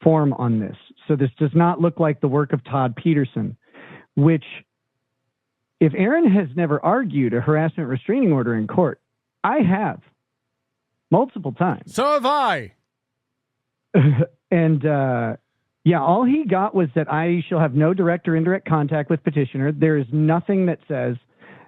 form on this. So this does not look like the work of Todd Peterson, which, if Aaron has never argued a harassment restraining order in court, I have multiple times. So have I. And yeah, all he got was that I shall have no direct or indirect contact with petitioner. There is nothing that says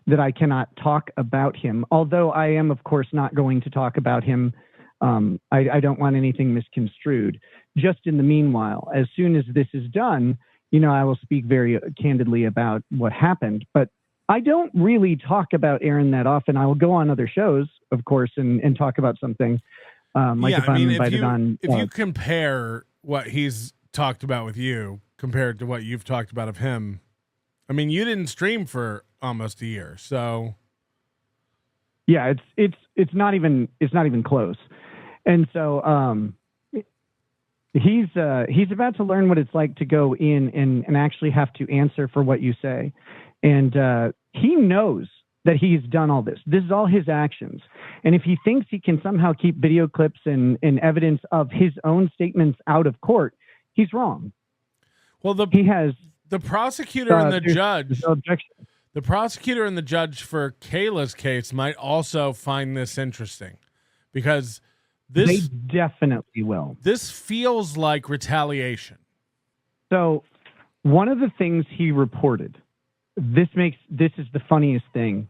that I cannot talk about him, although I am, of course, not going to talk about him. I don't want anything misconstrued. Just in the meanwhile, as soon as this is done, I will speak very candidly about what happened. But I don't really talk about Aaron that often. I will go on other shows, of course, and talk about something. If I'm invited on. If you compare what he's talked about with you compared to what you've talked about of him, I mean, you didn't stream for almost a year, so yeah, it's not even close. And so he's about to learn what it's like to go in and actually have to answer for what you say. And he knows that he's done all this. This is all his actions. And if he thinks he can somehow keep video clips and evidence of his own statements out of court, he's wrong. Well, the prosecutor and the judge, no objection. The prosecutor and the judge for Kayla's case might also find this interesting, because they definitely will. This feels like retaliation. So one of the things he reported, this is the funniest thing.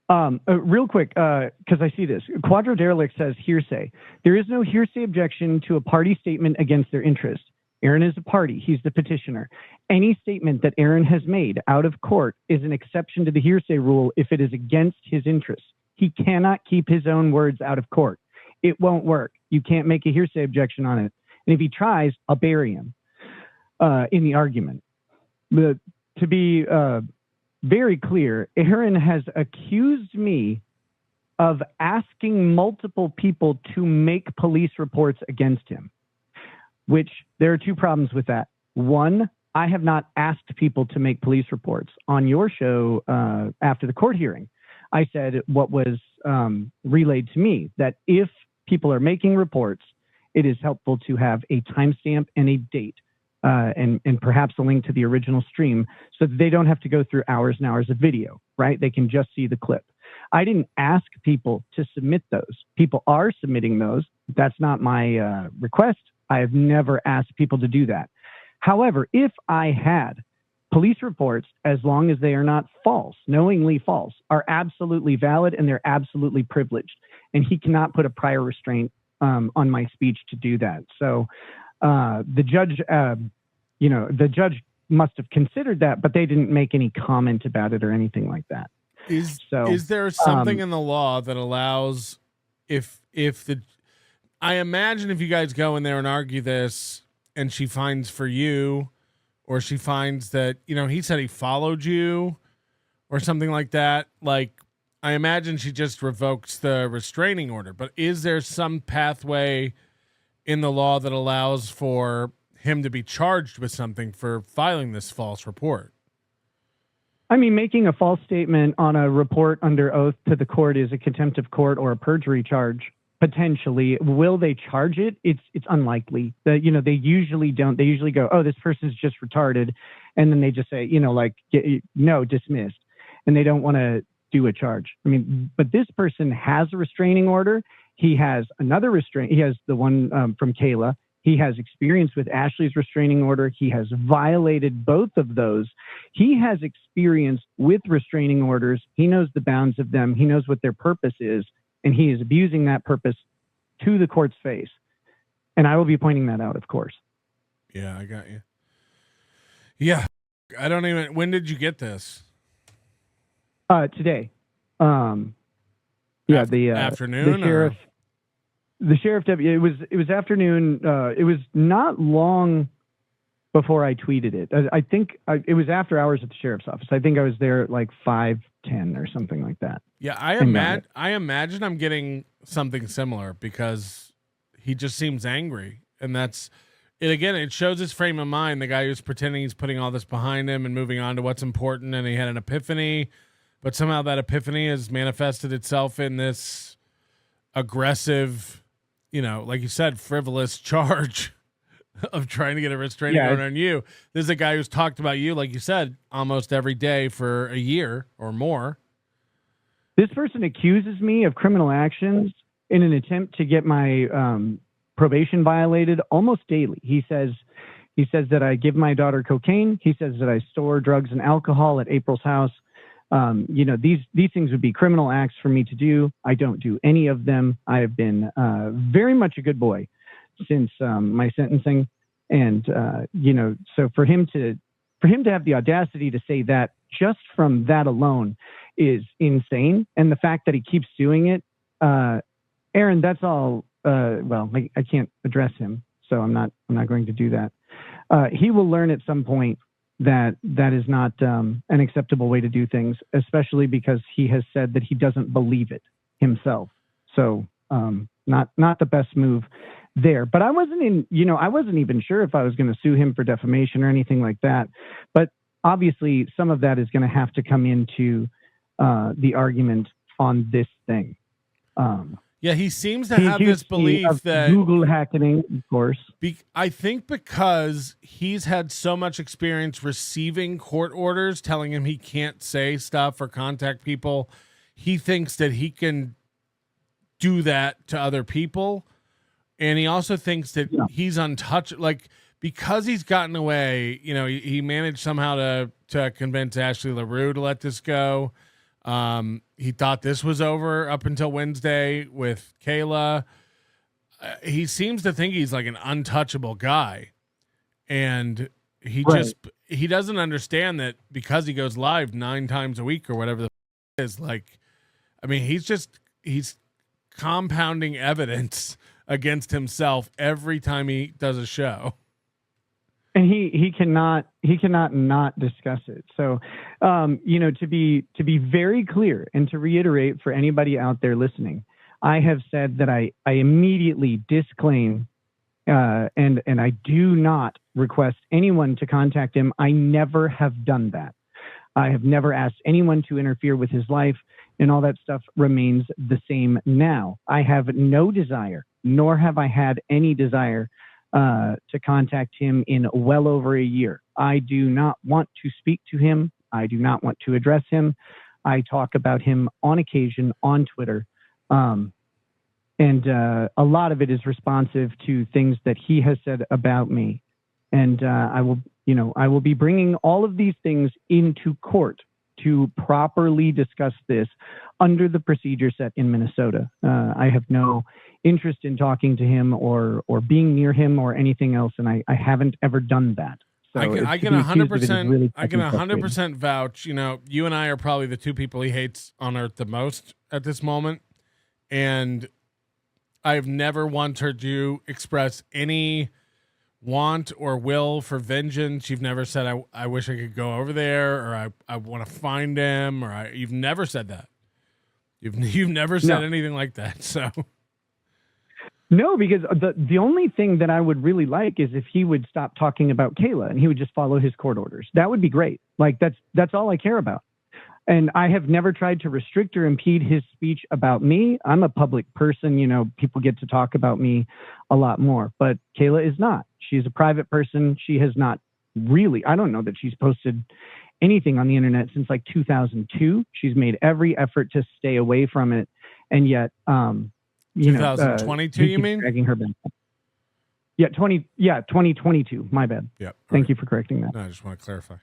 Real quick, because I see this. Quadro Derelict says hearsay. There is no hearsay objection to a party statement against their interest. Aaron is a party. He's the petitioner. Any statement that Aaron has made out of court is an exception to the hearsay rule if it is against his interests. He cannot keep his own words out of court. It won't work. You can't make a hearsay objection on it. And if he tries, I'll bury him in the argument. To be very clear, Aaron has accused me of asking multiple people to make police reports against him, which there are two problems with that. One, I have not asked people to make police reports. On your show after the court hearing, I said what was relayed to me, that if people are making reports, it is helpful to have a timestamp and a date. And perhaps a link to the original stream so that they don't have to go through hours and hours of video, right? They can just see the clip. I didn't ask people to submit those. People are submitting those. That's not my request. I have never asked people to do that. However, if I had police reports, as long as they are not false, knowingly false, are absolutely valid and they're absolutely privileged. And he cannot put a prior restraint on my speech to do that. So the judge must have considered that, but they didn't make any comment about it or anything like that. Is there something in the law that allows I imagine if you guys go in there and argue this and she finds for you, or she finds that, he said he followed you or something like that, like, I imagine she just revokes the restraining order. But is there some pathway in the law that allows for him to be charged with something for filing this false report? I mean, making a false statement on a report under oath to the court is a contempt of court or a perjury charge, potentially. Will they charge it? It's unlikely. They usually don't. They usually go, oh, this person's just retarded. And then they just say, no, dismissed. And they don't want to do a charge. I mean, but this person has a restraining order. He has another restraint. He has the one from Kayla. He has experience with Ashley's restraining order. He has violated both of those. He has experience with restraining orders. He knows the bounds of them. He knows what their purpose is, and he is abusing that purpose to the court's face. And I will be pointing that out, of course. Yeah, I got you. Yeah. When did you get this? Today. The afternoon. The sheriff. It was afternoon. It was not long before I tweeted it. I think it was after hours at the sheriff's office. I think I was there at like 5:10 or something like that. Yeah, I imagine I'm getting something similar because he just seems angry, and that's it. Again, it shows his frame of mind. The guy who's pretending he's putting all this behind him and moving on to what's important, and he had an epiphany. But somehow that epiphany has manifested itself in this aggressive, like you said, frivolous charge of trying to get a restraining order on you. This is a guy who's talked about you, like you said, almost every day for a year or more. This person accuses me of criminal actions in an attempt to get my probation violated almost daily. He says that I give my daughter cocaine. He says that I store drugs and alcohol at April's house. These things would be criminal acts for me to do. I don't do any of them. I have been very much a good boy since my sentencing. And, so for him to have the audacity to say that just from that alone is insane. And the fact that he keeps doing it, Aaron, that's all. I can't address him, so I'm not going to do that. He will learn at some point that is not an acceptable way to do things, especially because he has said that he doesn't believe it himself. So not the best move there. But I wasn't even sure if I was going to sue him for defamation or anything like that. But obviously, some of that is going to have to come into the argument on this thing. Yeah, he seems to have this belief that Google hacking, of course. I think because he's had so much experience receiving court orders telling him he can't say stuff or contact people, he thinks that he can do that to other people. And he also thinks that he's untouchable. Like, because he's gotten away, he managed somehow to convince Ashley LaRue to let this go. He thought this was over up until Wednesday with Kayla. He seems to think he's like an untouchable guy. And he doesn't understand that because he goes live 9 times a week or whatever the is, like, I mean, he's compounding evidence against himself every time he does a show. And he cannot not discuss it. So, to be very clear and to reiterate for anybody out there listening, I have said that I immediately disclaim and I do not request anyone to contact him. I never have done that. I have never asked anyone to interfere with his life, and all that stuff remains the same now. I have no desire, nor have I had any desire to contact him in well over a year. I do not want to speak to him. I do not want to address him. I talk about him on occasion on Twitter. And a lot of it is responsive to things that he has said about me. And I will be bringing all of these things into court to properly discuss this under the procedure set in Minnesota. I have no interest in talking to him or being near him or anything else, and I haven't ever done that. So I can 100% vouch. You and I are probably the two people he hates on earth the most at this moment, and I've never once heard you express any want or will for vengeance. You've never said, I wish I could go over there, or I want to find him, or you've never said that. You've never said anything like that. So no, because the only thing that I would really like is if he would stop talking about Kayla and he would just follow his court orders. That would be great. Like that's all I care about. And I have never tried to restrict or impede his speech about me. I'm a public person. People get to talk about me a lot more, but Kayla is not. She's a private person. She has not really, I don't know that she's posted anything on the internet since like 2002. She's made every effort to stay away from it. And yet, 2022, you mean? Dragging her back. Yeah, 2022. My bad. Yeah. Thank you for correcting that. No, I just want to clarify.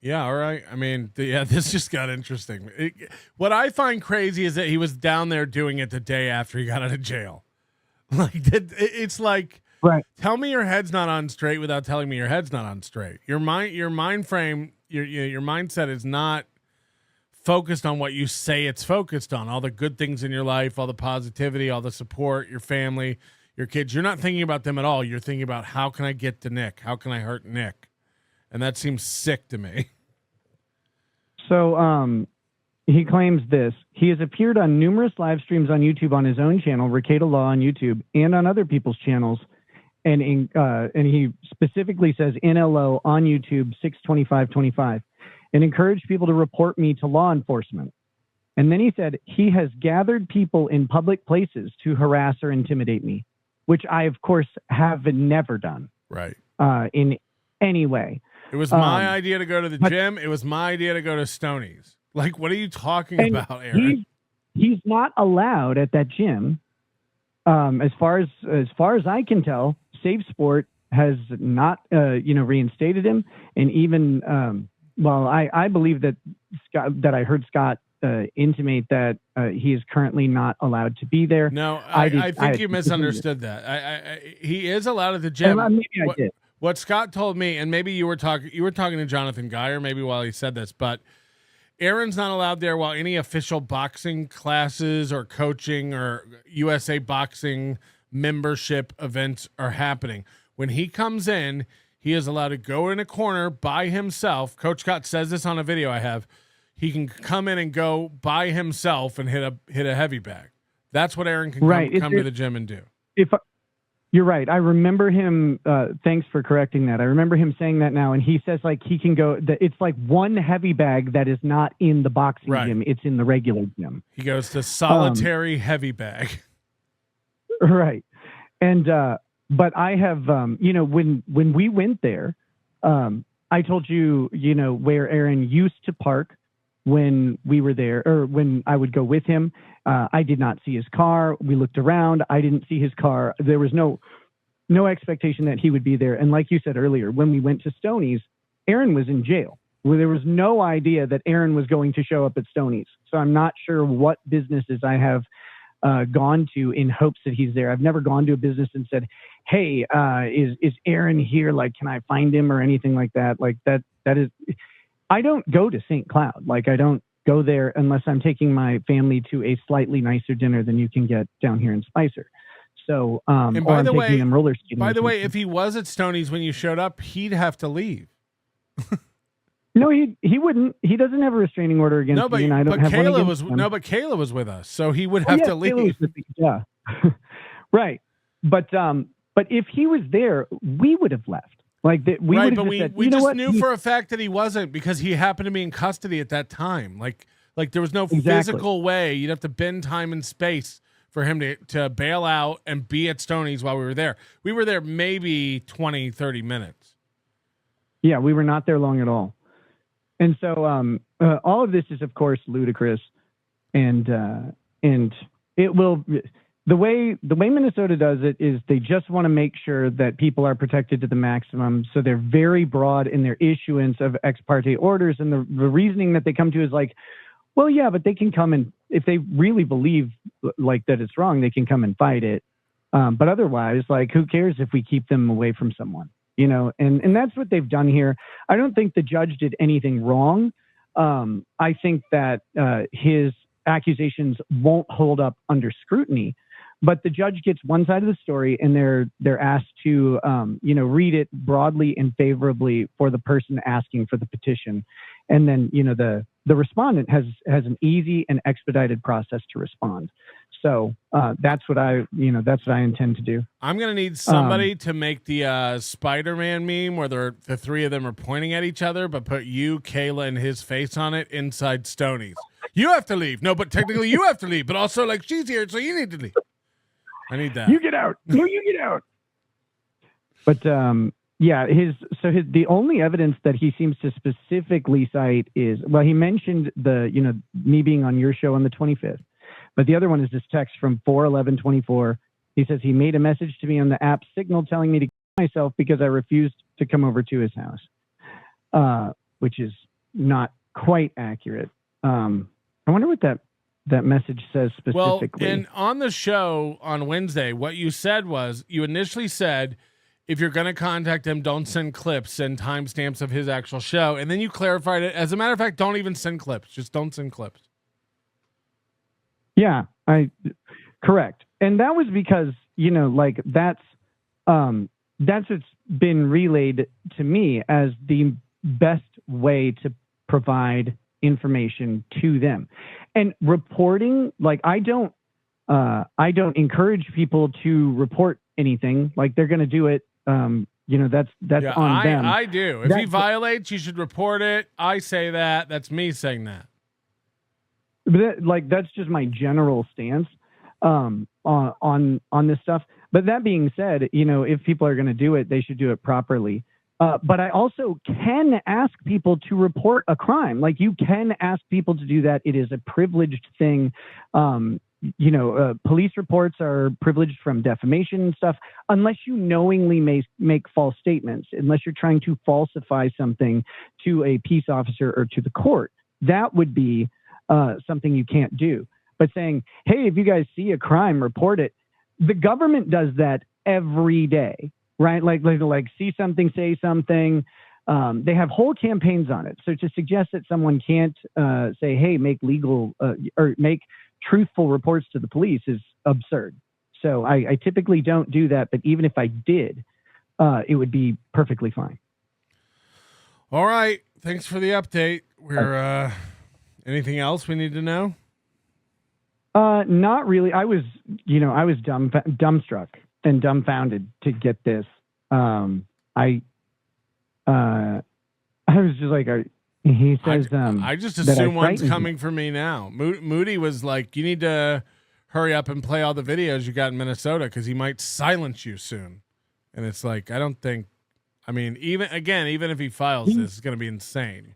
Yeah, all right. I mean, this just got interesting. What I find crazy is that he was down there doing it the day after he got out of jail. Like, it's like, right. Tell me your head's not on straight without telling me your head's not on straight. Your mind frame, your mindset is not focused on what you say it's focused on. All the good things in your life, all the positivity, all the support, your family, your kids. You're not thinking about them at all. You're thinking about, how can I get to Nick? How can I hurt Nick? And that seems sick to me. So he claims this. He has appeared on numerous live streams on YouTube on his own channel, Rekieta Law on YouTube, and on other people's channels. And he specifically says NLO on YouTube 62525, and encouraged people to report me to law enforcement. And then he said he has gathered people in public places to harass or intimidate me. which I, of course, have never done. Right. In any way. It was my idea to go to the gym. It was my idea to go to Stoney's. Like, what are you talking about, Aaron? He's not allowed at that gym. As far as I can tell, Save Sport has not, reinstated him. And even, I believe that I heard Scott intimate that he is currently not allowed to be there. No, I think you misunderstood that. He is allowed at the gym. Maybe I did. What Scott told me, and maybe you were talking to Jonathan Geyer, maybe while he said this, but Aaron's not allowed there while any official boxing classes or coaching or USA Boxing membership events are happening. When he comes in, he is allowed to go in a corner by himself. Coach Scott says this on a video I have. He can come in and go by himself and hit a heavy bag. That's what Aaron can come to the gym and do. You're right. I remember him. Thanks for correcting that. I remember him saying that now, and he says like he can go. It's like one heavy bag that is not in the boxing gym. It's in the regular gym. He goes to solitary heavy bag. Right, and but I have when we went there, I told you where Aaron used to park when we were there, or when I would go with him. I did not see his car. We looked around. I didn't see his car. There was no expectation that he would be there. And like you said earlier, when we went to Stoney's, Aaron was in jail. There was no idea that Aaron was going to show up at Stoney's. So I'm not sure what businesses I have gone to in hopes that he's there. I've never gone to a business and said, hey, is Aaron here? Like, can I find him or anything like that? Like that is, I don't go to St. Cloud. Like I don't go there unless I'm taking my family to a slightly nicer dinner than you can get down here in Spicer. So, and by the way, roller skating. By the way, if he was at Stoney's when you showed up, he'd have to leave. No, he wouldn't. He doesn't have a restraining order against me, and I don't have Kayla one against him. No, but Kayla was with us, so he would have to leave. Yeah, right. But if he was there, we would have left. Like that, we right, but we just knew for a fact that he wasn't because he happened to be in custody at that time. Like there was no physical way. You'd have to bend time and space for him to bail out and be at Stoney's while we were there. We were there maybe 20, 30 minutes. Yeah, we were not there long at all. And so all of this is, of course, ludicrous, and it will. The way Minnesota does it is they just want to make sure that people are protected to the maximum. So they're very broad in their issuance of ex parte orders. And the reasoning that they come to is like, well, yeah, but they can come and if they really believe like that it's wrong, they can come and fight it. But otherwise, like, who cares if we keep them away from someone, and that's what they've done here. I don't think the judge did anything wrong. I think that his accusations won't hold up under scrutiny. But the judge gets one side of the story, and they're asked to, read it broadly and favorably for the person asking for the petition, and then the respondent has an easy and expedited process to respond. So that's what I intend to do. I'm gonna need somebody to make the Spider-Man meme where the three of them are pointing at each other, but put you, Kayla, and his face on it inside Stoney's. You have to leave. No, but technically you have to leave. But also, like, she's here, so you need to leave. I need that. You get out. No, you get out. But the only evidence that he seems to specifically cite is, well, he mentioned me being on your show on the 25th, but the other one is this text from 4/11/24. He says he made a message to me on the app Signal telling me to kill myself because I refused to come over to his house, which is not quite accurate. I wonder what that message says specifically. Well, and on the show on Wednesday, what you said was you initially said, if you're going to contact him, don't send clips and timestamps of his actual show. And then you clarified it. As a matter of fact, don't even send clips. Just don't send clips. Yeah, correct. And that was because, that's what's been relayed to me as the best way to provide information to them. And reporting, like, I don't encourage people to report anything. Like, they're going to do it. That's on them. I do. If he violates, you should report it. I say that. That's me saying that. But that's just my general stance on this stuff. But that being said, if people are going to do it, they should do it properly. But I also can ask people to report a crime. Like, you can ask people to do that. It is a privileged thing. Police reports are privileged from defamation and stuff, unless you knowingly make false statements, unless you're trying to falsify something to a peace officer or to the court. That would be something you can't do. But saying, hey, if you guys see a crime, report it. The government does that every day, right? Like see something, say something. They have whole campaigns on it. So to suggest that someone can't say, hey, make legal or make truthful reports to the police is absurd. So I typically don't do that. But even if I did, it would be perfectly fine. All right. Thanks for the update. We're anything else we need to know? Not really. I was dumbstruck and dumbfounded to get this. I was just like, he says, I just assume one's coming for me now. Moody was like, you need to hurry up and play all the videos you got in Minnesota, because he might silence you soon. And it's like, I don't think, even if he files this, it's going to be insane.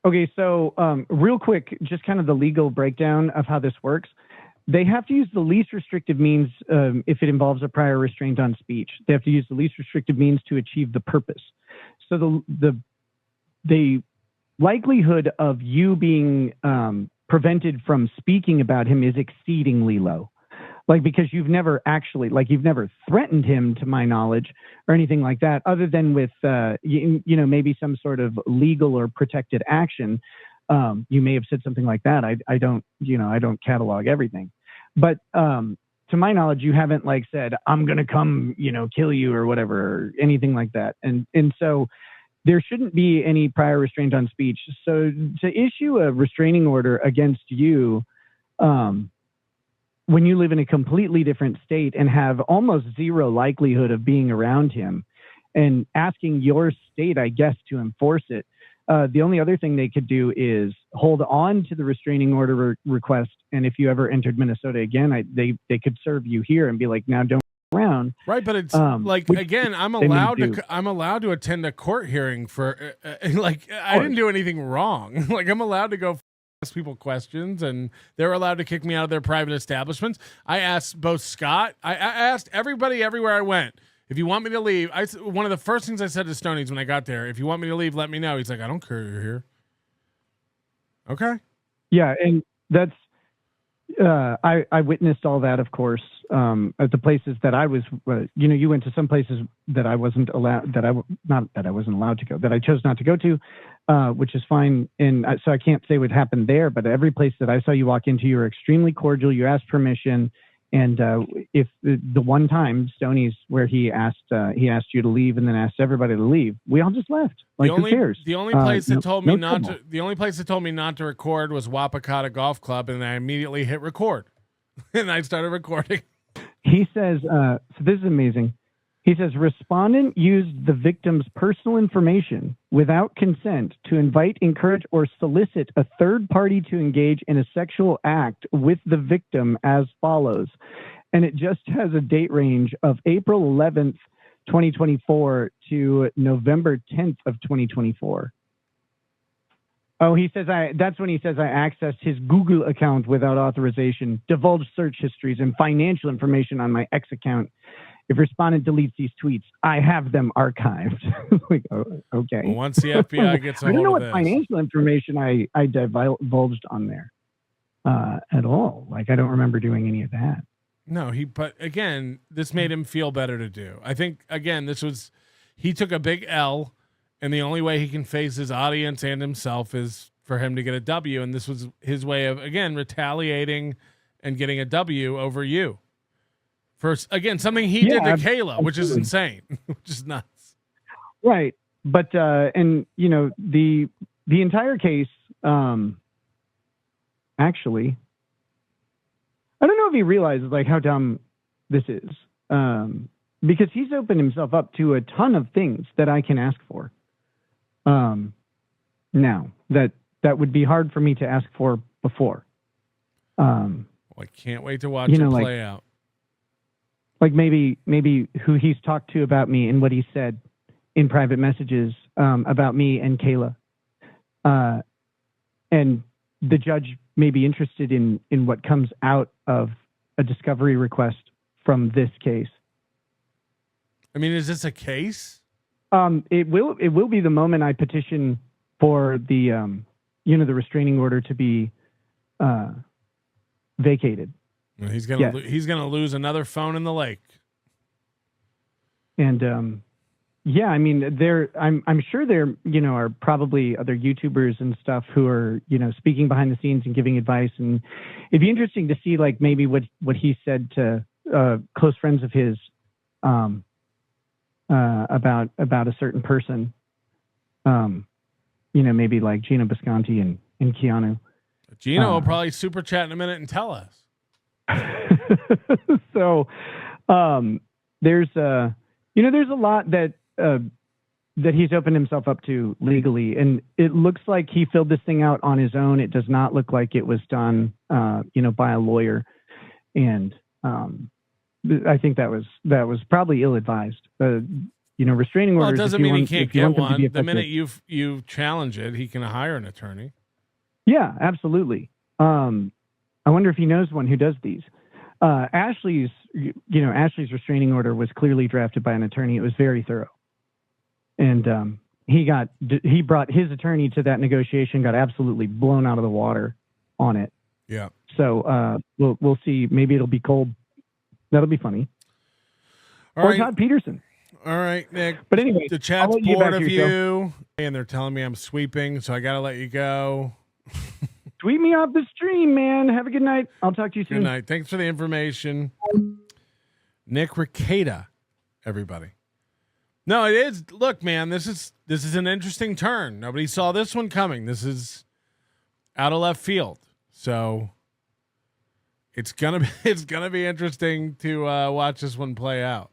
Okay, so real quick, just kind of the legal breakdown of how this works. They have to use the least restrictive means if it involves a prior restraint on speech. They have to use the least restrictive means to achieve the purpose. So the likelihood of you being prevented from speaking about him is exceedingly low. Like, because you've never threatened him, to my knowledge, or anything like that, other than with, maybe some sort of legal or protected action. You may have said something like that. I don't catalog everything, but to my knowledge, you haven't said, I'm going to come, kill you or whatever, or anything like that. And so there shouldn't be any prior restraint on speech. So to issue a restraining order against you, when you live in a completely different state and have almost zero likelihood of being around him, and asking your state, I guess, to enforce it, the only other thing they could do is hold on to the restraining order request. And if you ever entered Minnesota again, they could serve you here and be like, now don't around. Right, but it's again, I'm allowed to attend a court hearing for I didn't do anything wrong. I'm allowed to go ask people questions, and they're allowed to kick me out of their private establishments. I asked both Scott. I asked everybody everywhere I went, if you want me to leave. One of the first things I said to Stoney's when I got there, if you want me to leave, let me know. He's like, I don't care, you're here. Okay. Yeah, and that's I witnessed all that, of course, at the places that I was. You went to some places that I wasn't allowed. That I wasn't allowed to go. That I chose not to go to, which is fine. And so I can't say what happened there. But every place that I saw you walk into, you were extremely cordial. You asked permission. And if the one time Stoney's where he asked you to leave and then asked everybody to leave, we all just left. Who cares? The only place that told me not to. The only place that told me not to record was Wapakata Golf Club, and I immediately hit record, and I started recording. He says, so this is amazing. He says, respondent used the victim's personal information without consent to invite, encourage, or solicit a third party to engage in a sexual act with the victim as follows. And it just has a date range of April 11th, 2024 to November 10th of 2024. Oh, he says that's when he says I accessed his Google account without authorization, divulged search histories and financial information on my X account. If respondent deletes these tweets, I have them archived. Okay. Well, once the FBI gets a hold of I don't know what this. Financial information I divulged on there at all. I don't remember doing any of that. No, but again, this made him feel better to do. I think, again, he took a big L, and the only way he can face his audience and himself is for him to get a W, and this was his way of, again, retaliating and getting a W over you. For, again, something he did to Kayla, which is insane, which is nuts. Right. But, and, the entire case, actually, I don't know if he realizes, how dumb this is, because he's opened himself up to a ton of things that I can ask for. Now, that would be hard for me to ask for before. I can't wait to watch it play out. like maybe who he's talked to about me and what he said in private messages about me and Kayla. And the judge may be interested in what comes out of a discovery request from this case. I mean, is this a case? It will be the moment I petition for the the restraining order to be vacated. He's gonna lose another phone in the lake. And yeah, I mean, I'm sure there are probably other YouTubers and stuff who are speaking behind the scenes and giving advice, and it'd be interesting to see like maybe what he said to close friends of his about a certain person. Maybe like Gino Bisconti and Keanu. Gino will probably super chat in a minute and tell us. So there's a lot that he's opened himself up to legally, and it looks like he filled this thing out on his own. It does not look like it was done by a lawyer, and I think that was probably ill-advised. Restraining orders. Well, it doesn't mean he can't get one. The minute you challenge it, he can hire an attorney. Yeah, absolutely. I wonder if he knows one who does these. Ashley's restraining order was clearly drafted by an attorney. It was very thorough, and he brought his attorney to that negotiation, got absolutely blown out of the water on it. Yeah. So we'll see. Maybe it'll be cold. That'll be funny. Or Todd Peterson. All right, Nick. But anyway, the chat's bored of you, and they're telling me I'm sweeping, so I got to let you go. Tweet me off the stream, man. Have a good night. I'll talk to you soon. Good night. Thanks for the information. Nick Rekieta, everybody. No, it is. Look, man, this is an interesting turn. Nobody saw this one coming. This is out of left field. So it's gonna be interesting to watch this one play out.